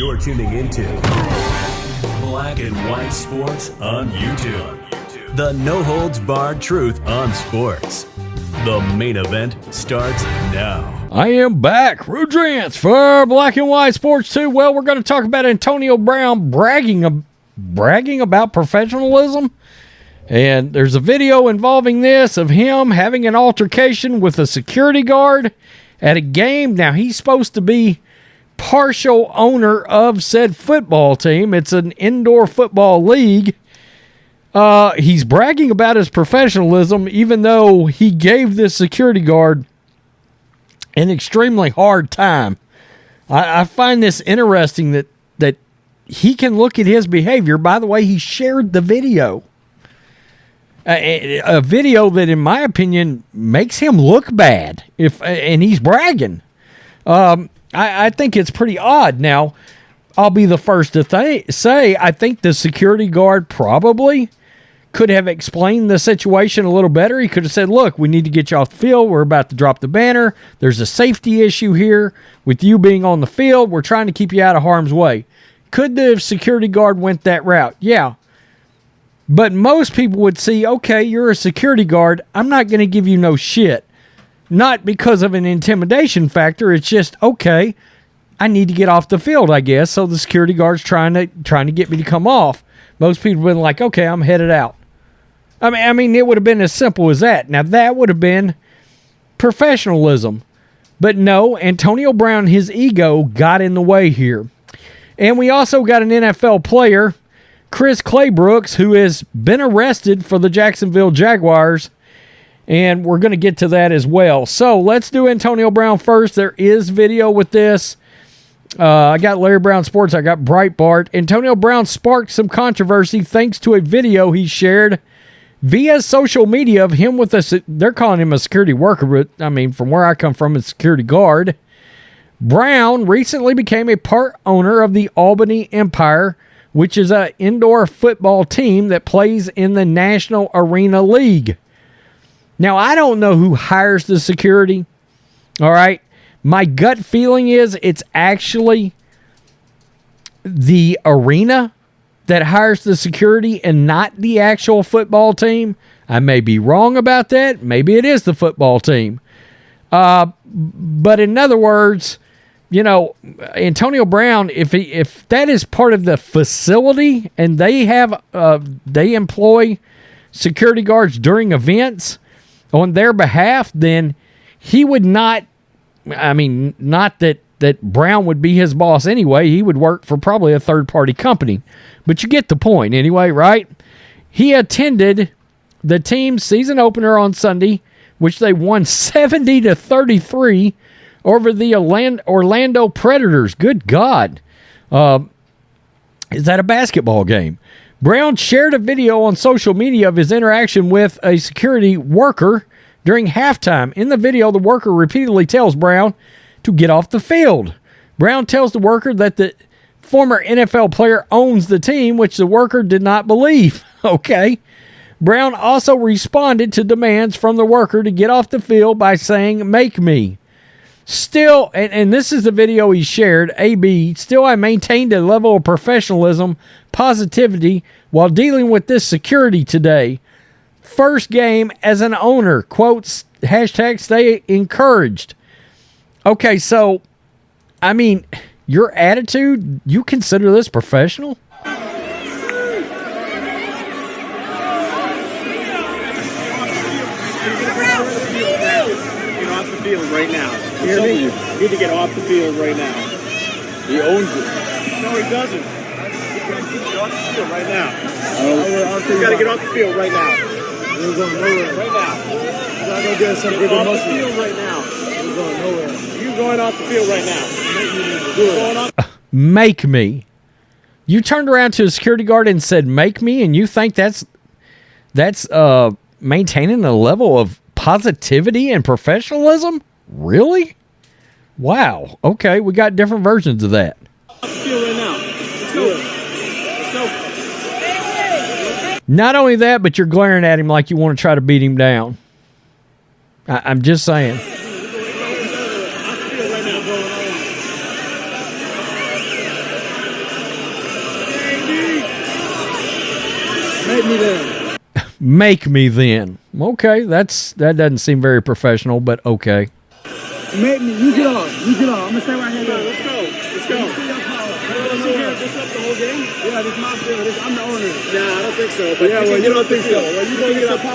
You're tuning into Black and White Sports on YouTube. The no-holds-barred truth on sports. The main event starts now. I am back. Rudrance for Black and White Sports 2. Well, we're going to talk about Antonio Brown bragging about professionalism. And there's a video involving this of him having an altercation with a security guard at a game. Now, he's supposed to be partial owner of said football team. It's an indoor football league. He's bragging about his professionalism, even though he gave this security guard an extremely hard time. I find this interesting that he can look at his behavior. By the way, he shared the video. A video that, in my opinion, makes him look bad. And he's bragging. I think it's pretty odd. Now, I'll be the first to say I think the security guard probably could have explained the situation a little better. He could have said, look, we need to get you off the field. We're about to drop the banner. There's a safety issue here with you being on the field. We're trying to keep you out of harm's way. Could the security guard went that route? Yeah. But most people would see, okay, you're a security guard. I'm not going to give you no shit. Not because of an intimidation factor. It's just, okay, I need to get off the field, I guess. So the security guard's trying to get me to come off. Most people would have been like, okay, I'm headed out. I mean, it would have been as simple as that. Now, that would have been professionalism. But no, Antonio Brown, his ego got in the way here. And we also got an NFL player, Chris Claybrooks, who has been arrested for the Jacksonville Jaguars. And we're going to get to that as well. So let's do Antonio Brown first. There is video with this. I got Larry Brown Sports. I got Breitbart. Antonio Brown sparked some controversy thanks to a video he shared via social media of him with they're calling him a security worker, but I mean, from where I come from, it's a security guard. Brown recently became a part owner of the Albany Empire, which is an indoor football team that plays in the National Arena League. Now, I don't know who hires the security, all right? My gut feeling is it's actually the arena that hires the security and not the actual football team. I may be wrong about that. Maybe it is the football team. But in other words, you know, Antonio Brown, if that is part of the facility and they employ security guards during events on their behalf, then he would not, I mean, not that Brown would be his boss anyway. He would work for probably a third-party company. But you get the point anyway, right? He attended the team's season opener on Sunday, which they won 70-33 over the Orlando Predators. Good God. Is that a basketball game? Brown shared a video on social media of his interaction with a security worker during halftime. In the video, the worker repeatedly tells Brown to get off the field. Brown tells the worker that the former NFL player owns the team, which the worker did not believe. Okay. Brown also responded to demands from the worker to get off the field by saying, "Make me." Still, and this is the video he shared, AB, still I maintained a level of professionalism, positivity, while dealing with this security today. First game as an owner, quotes, hashtag stay encouraged. Okay, so, I mean, your attitude, you consider this professional? Get off the field right now. You hear me? You need to get off the field right now. He owns it. No, he doesn't. Get off the field right now. You got to get off the field right now. We're going nowhere. Right now. You're not going to get some bigger muscle. Off the field right now. We're going nowhere. You're going off the field right now. Make me. You turned around to a security guard and said, "Make me," and you think that's maintaining a level of positivity and professionalism? Really? Wow. Okay, we got different versions of that. Off the field right now. Let's go. Let's go. Not only that, but you're glaring at him like you want to try to beat him down. I'm just saying. me then. Make me then. Okay, that doesn't seem very professional, but okay. Make me. You get off. You get off. I'm gonna stay right here. Let's go. Let's go. This up the whole game? Yeah, this is my field. I'm the owner. Nah, I don't think so. But yeah, well, you don't think so. Well, you gonna get off the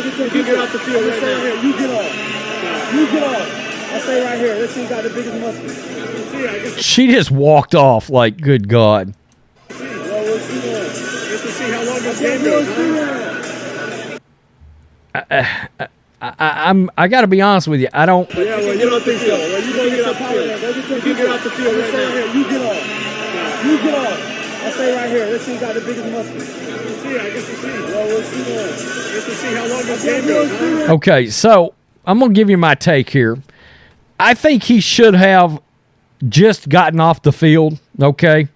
field. You get off the field right now. You get off. You get off. I stay right here. Let's see who got the biggest muscle. She just walked off like, good God. Well, we'll see that. Just to see how long this game goes. I got to be honest with you. I don't. Yeah, well, you don't think so. Well, you gonna get off the field. You get off the field right now. You get off. You get off. I stay right here. Let's see who got the biggest muscle. We'll see. I guess we'll see. Well, we'll see that. Just to see how long this game goes. Okay, so I'm gonna give you my take here. I think he should have just gotten off the field. Okay,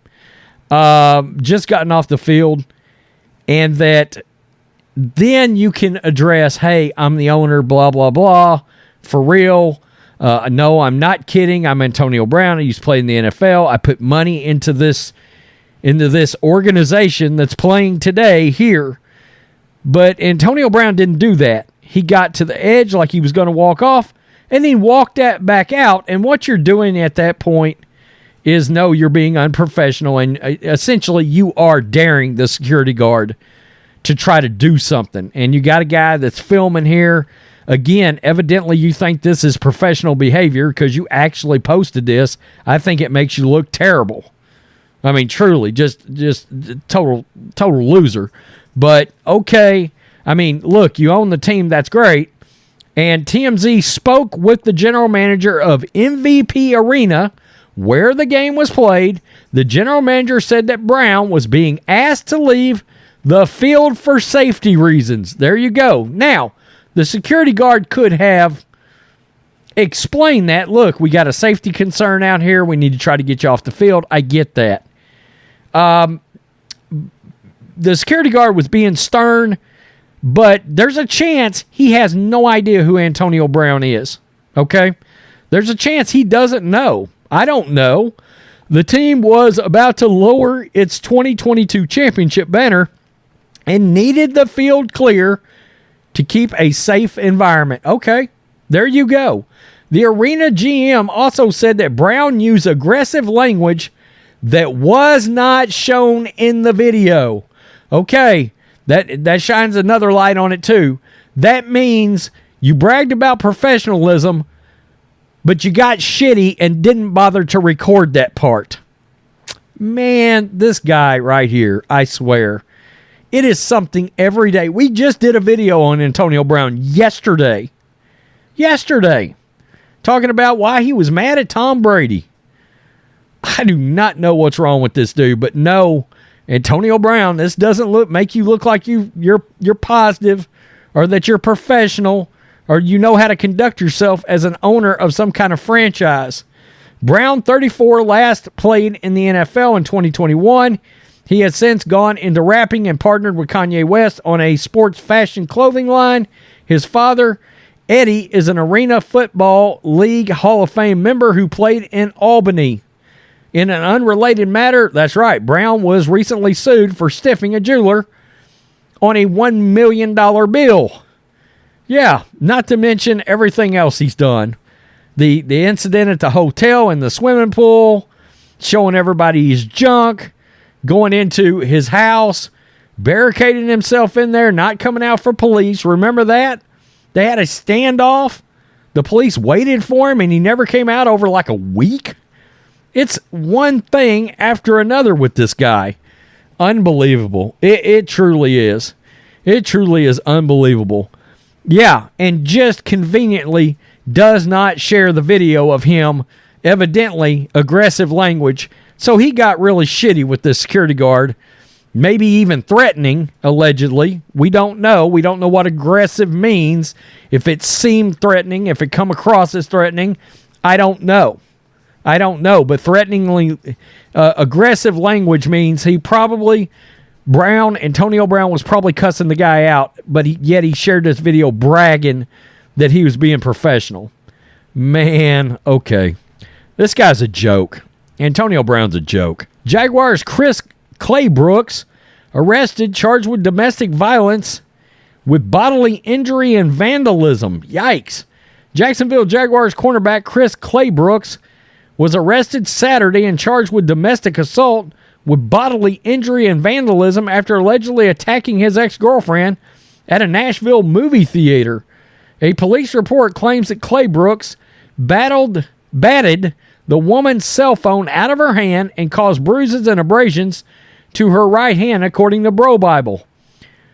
just gotten off the field, and that. Then you can address, hey, I'm the owner, blah, blah, blah, for real. No, I'm not kidding. I'm Antonio Brown. I used to play in the NFL. I put money into this organization that's playing today here. But Antonio Brown didn't do that. He got to the edge like he was going to walk off, and then walked that back out. And what you're doing at that point is, no, you're being unprofessional, and essentially you are daring the security guard to try to do something. And you got a guy that's filming here. Again, evidently you think this is professional behavior because you actually posted this. I think it makes you look terrible. I mean, truly, just total loser. But okay, I mean, look, you own the team. That's great. And TMZ spoke with the general manager of MVP Arena, where the game was played. The general manager said that Brown was being asked to leave the field for safety reasons. There you go. Now, the security guard could have explained that. Look, we got a safety concern out here. We need to try to get you off the field. I get that. The security guard was being stern, but there's a chance he has no idea who Antonio Brown is. Okay? There's a chance he doesn't know. I don't know. The team was about to lower its 2022 championship banner and needed the field clear to keep a safe environment. Okay, there you go. The arena GM also said that Brown used aggressive language that was not shown in the video. Okay, that shines another light on it too. That means you bragged about professionalism, but you got shitty and didn't bother to record that part. Man, this guy right here, I swear. It is something every day. We just did a video on Antonio Brown yesterday. Talking about why he was mad at Tom Brady. I do not know what's wrong with this dude, but no, Antonio Brown, this doesn't make you look like you're positive, or that you're professional, or you know how to conduct yourself as an owner of some kind of franchise. Brown, 34, last played in the NFL in 2021. He has since gone into rapping and partnered with Kanye West on a sports fashion clothing line. His father, Eddie, is an Arena Football League Hall of Fame member who played in Albany. In an unrelated matter, that's right, Brown was recently sued for stiffing a jeweler on a $1 million bill. Yeah, not to mention everything else he's done. The incident at the hotel in the swimming pool, showing everybody his junk, going into his house, barricading himself in there, not coming out for police. Remember that? They had a standoff. The police waited for him, and he never came out over like a week. It's one thing after another with this guy. Unbelievable. It truly is. It truly is unbelievable. Yeah, and just conveniently does not share the video of him, evidently aggressive language. So he got really shitty with this security guard, maybe even threatening, allegedly. We don't know. We don't know what aggressive means. If it seemed threatening, if it come across as threatening, I don't know. But threateningly aggressive language means Antonio Brown was probably cussing the guy out, but yet he shared this video bragging that he was being professional. Man, okay. This guy's a joke. Antonio Brown's a joke. Jaguars' Chris Claybrooks arrested, charged with domestic violence with bodily injury and vandalism. Yikes. Jacksonville Jaguars cornerback Chris Claybrooks was arrested Saturday and charged with domestic assault with bodily injury and vandalism after allegedly attacking his ex-girlfriend at a Nashville movie theater. A police report claims that Claybrooks batted the woman's cell phone out of her hand and caused bruises and abrasions to her right hand, according to Bro Bible.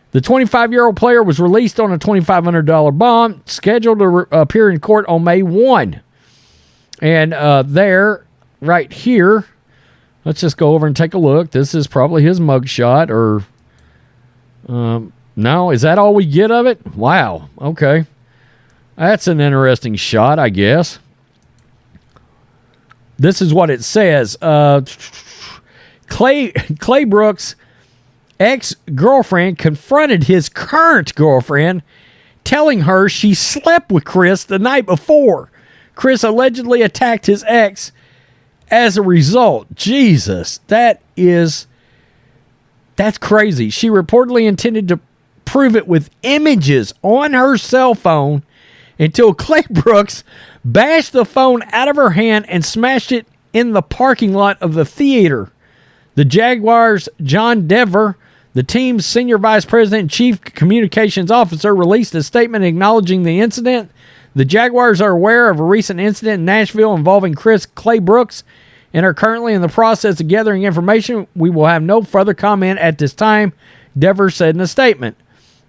The 25-year-old player was released on a $2,500 bond, scheduled to appear in court on May 1. And there, right here, let's just go over and take a look. This is probably his mugshot, or no, is that all we get of it? Wow, okay. That's an interesting shot, I guess. This is what it says. Claybrooks' ex-girlfriend confronted his current girlfriend, telling her she slept with Chris the night before. Chris allegedly attacked his ex as a result. Jesus, that's crazy. She reportedly intended to prove it with images on her cell phone until Claybrooks bashed the phone out of her hand and smashed it in the parking lot of the theater. The Jaguars' John Dever, the team's senior vice president and chief communications officer, released a statement acknowledging the incident. The Jaguars are aware of a recent incident in Nashville involving Chris Claybrooks and are currently in the process of gathering information. We will have no further comment at this time, Dever said in a statement.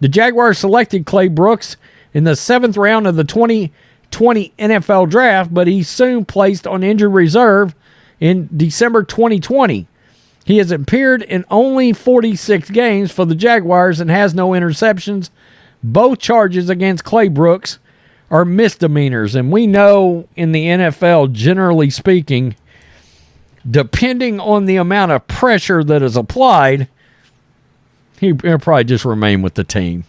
The Jaguars selected Claybrooks in the 7th round of the 2020 NFL Draft, but he soon placed on injured reserve in December 2020. He has appeared in only 46 games for the Jaguars and has no interceptions. Both charges against Claybrooks are misdemeanors, and we know in the NFL, generally speaking, depending on the amount of pressure that is applied, he'll probably just remain with the team.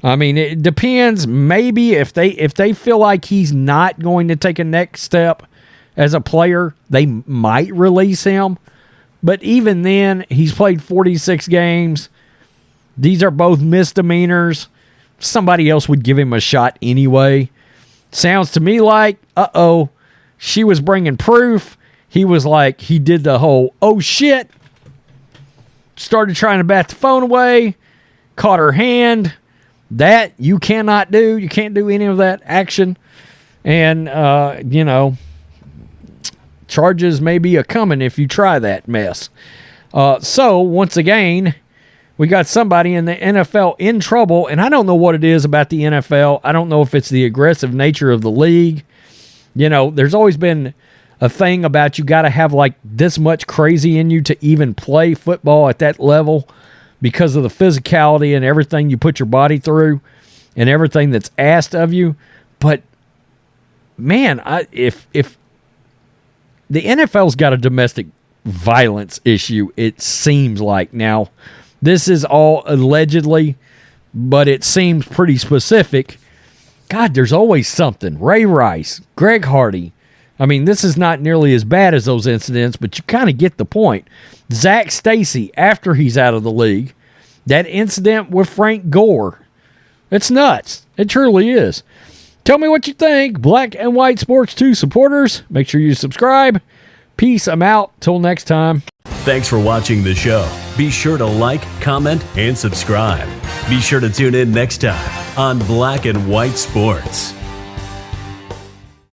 I mean, it depends. Maybe if they feel like he's not going to take a next step as a player, they might release him. But even then, he's played 46 games. These are both misdemeanors. Somebody else would give him a shot anyway. Sounds to me like, she was bringing proof. He was like, he did the whole, oh shit. Started trying to bat the phone away. Caught her hand. That you cannot do. You can't do any of that action. And, charges may be a-coming if you try that mess. So, once again, we got somebody in the NFL in trouble, and I don't know what it is about the NFL. I don't know if it's the aggressive nature of the league. There's always been a thing about you got to have like this much crazy in you to even play football at that level because of the physicality and everything you put your body through and everything that's asked of you. But, man, if the NFL's got a domestic violence issue, it seems like. Now, this is all allegedly, but it seems pretty specific. God, there's always something. Ray Rice, Greg Hardy. I mean, this is not nearly as bad as those incidents, but you kind of get the point. Zach Stacy, after he's out of the league. That incident with Frank Gore. It's nuts. It truly is. Tell me what you think. Black and White Sports 2 supporters, make sure you subscribe. Peace. I'm out. Till next time. Thanks for watching the show. Be sure to like, comment, and subscribe. Be sure to tune in next time on Black and White Sports.